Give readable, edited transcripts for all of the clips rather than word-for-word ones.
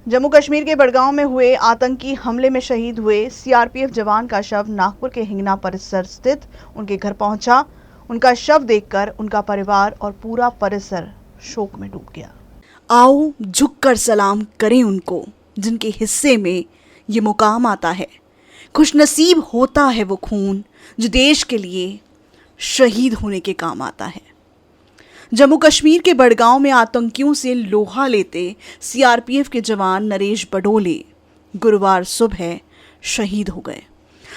जम्मू कश्मीर के बड़गांव में हुए आतंकी हमले में शहीद हुए सीआरपीएफ जवान का शव नागपुर के हिंगना परिसर स्थित उनके घर पहुंचा। उनका शव देखकर उनका परिवार और पूरा परिसर शोक में डूब गया। आओ झुककर सलाम करें उनको जिनके हिस्से में ये मुकाम आता है। खुशनसीब होता है वो खून जो देश के लिए शहीद होने के काम आता है। जम्मू कश्मीर के बड़गांव में आतंकियों से लोहा लेते सीआरपीएफ के जवान नरेश बडोले गुरुवार सुबह शहीद हो गए।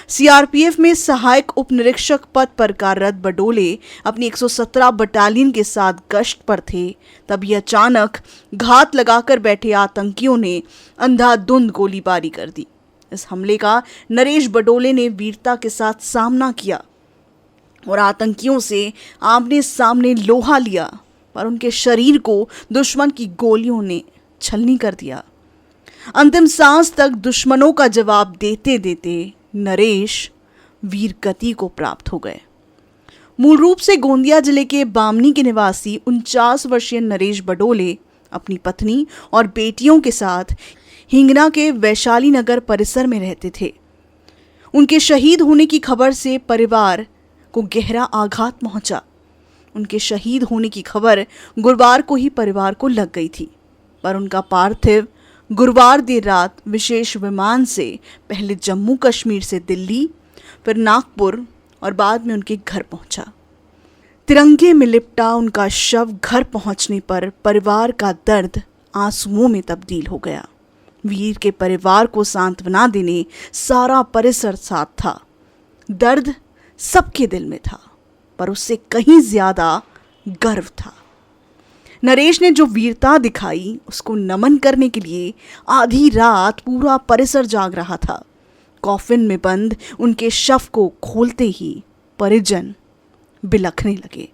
सीआरपीएफ में सहायक उप निरीक्षक पद पर कार्यरत बडोले अपनी 117 बटालियन के साथ गश्त पर थे, तभी अचानक घात लगाकर बैठे आतंकियों ने अंधाधुंध गोलीबारी कर दी। इस हमले का नरेश बडोले ने वीरता के साथ सामना किया और आतंकियों से आमने सामने लोहा लिया, पर उनके शरीर को दुश्मन की गोलियों ने छलनी कर दिया। अंतिम सांस तक दुश्मनों का जवाब देते देते नरेश वीर गति को प्राप्त हो गए। मूल रूप से गोंदिया जिले के बामनी के निवासी 49 वर्षीय नरेश बडोले अपनी पत्नी और बेटियों के साथ हिंगना के वैशाली नगर परिसर में रहते थे। उनके शहीद होने की खबर से परिवार को गहरा आघात पहुंचा। उनके शहीद होने की खबर गुरुवार को ही परिवार को लग गई थी, पर उनका पार्थिव गुरुवार देर रात विशेष विमान से पहले जम्मू कश्मीर से दिल्ली, फिर नागपुर और बाद में उनके घर पहुंचा। तिरंगे में लिपटा उनका शव घर पहुंचने पर परिवार का दर्द आंसुओं में तब्दील हो गया। वीर के परिवार को सांत्वना देने सारा परिसर साथ था। दर्द सबके दिल में था, पर उससे कहीं ज्यादा गर्व था। नरेश ने जो वीरता दिखाई उसको नमन करने के लिए आधी रात पूरा परिसर जाग रहा था। कॉफिन में बंद उनके शव को खोलते ही परिजन बिलखने लगे।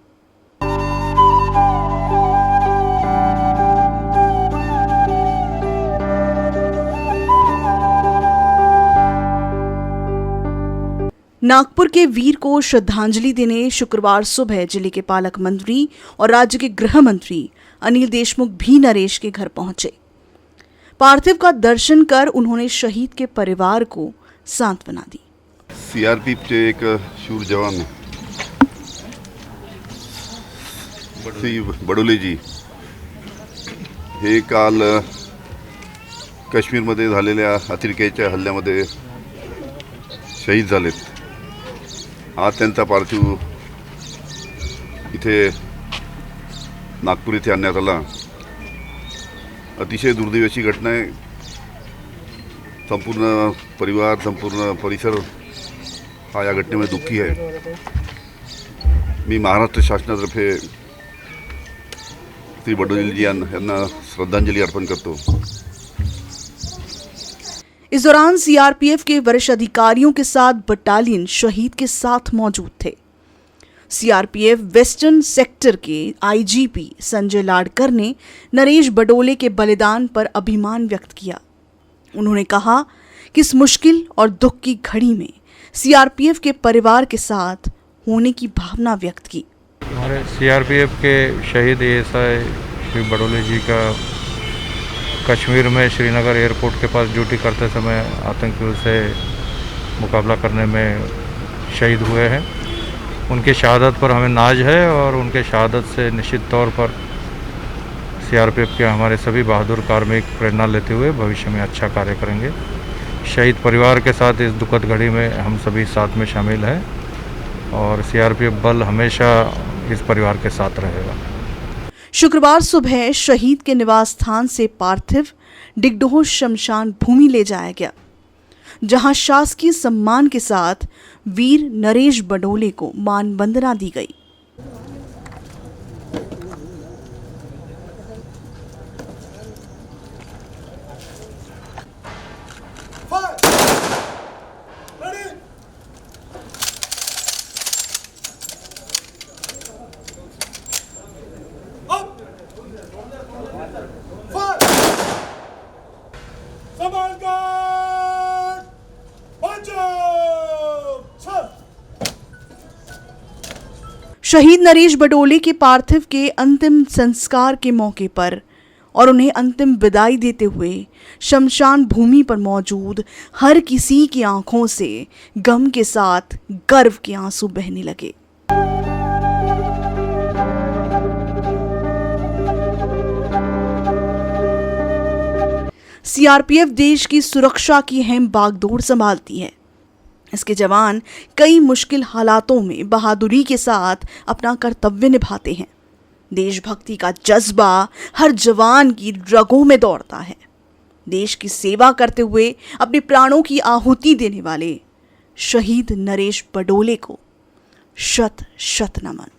नागपुर के वीर को श्रद्धांजलि देने शुक्रवार सुबह जिले के पालक मंत्री और राज्य के गृह मंत्री अनिल देशमुख भी नरेश के घर पहुंचे। पार्थिव का दर्शन कर उन्होंने शहीद के परिवार को सांत्वना दी। सीआरपीचे एक शूर जवान श्री बडोलेजी हे काल काश्मीरमध्ये झालेल्या अतिरेक्याच्या हल्ल्यामध्ये शहीद झालेत। आज त्यांचा पार्थिव इथे नागपूर इथे आणण्यात आला। अतिशय दुर्दैवी अशी घटना आहे। संपूर्ण परिवार, संपूर्ण परिसर हा या घटनेमध्ये दुःखी आहे। मी महाराष्ट्र शासनातर्फे श्री बडोलेजी यांना श्रद्धांजली अर्पण करतो। इस दौरान सीआरपीएफ के वरिष्ठ अधिकारियों के साथ बटालियन शहीद के साथ मौजूद थे। सीआरपीएफ वेस्टर्न सेक्टर के आईजीपी संजय लाडकर ने नरेश बडोले के बलिदान पर अभिमान व्यक्त किया। उन्होंने कहा कि इस मुश्किल और दुख की घड़ी में सीआरपीएफ के परिवार के साथ होने की भावना व्यक्त की। हमारे सीआरपीएफ के शहीद एएसआई श्री बडोले जी का कश्मीर में श्रीनगर एयरपोर्ट के पास ड्यूटी करते समय आतंकियों से मुकाबला करने में शहीद हुए हैं। उनकी शहादत पर हमें नाज है और उनके शहादत से निश्चित तौर पर सीआरपीएफ के हमारे सभी बहादुर कार्मिक प्रेरणा लेते हुए भविष्य में अच्छा कार्य करेंगे। शहीद परिवार के साथ इस दुखद घड़ी में हम सभी साथ में शामिल हैं और सीआरपीएफ बल हमेशा इस परिवार के साथ रहेगा। शुक्रवार सुबह शहीद के निवास स्थान से पार्थिव डिगडोह शमशान भूमि ले जाया गया, जहां शासकीय सम्मान के साथ वीर नरेश बडोले को मानवंदना दी गई। शहीद नरेश बडोले के पार्थिव के अंतिम संस्कार के मौके पर और उन्हें अंतिम विदाई देते हुए शमशान भूमि पर मौजूद हर किसी की आंखों से गम के साथ गर्व के आंसू बहने लगे। सीआरपीएफ देश की सुरक्षा की अहम बागडोर संभालती है। इसके जवान कई मुश्किल हालातों में बहादुरी के साथ अपना कर्तव्य निभाते हैं। देशभक्ति का जज्बा हर जवान की रगों में दौड़ता है। देश की सेवा करते हुए अपने प्राणों की आहुति देने वाले शहीद नरेश बडोले को शत शत नमन।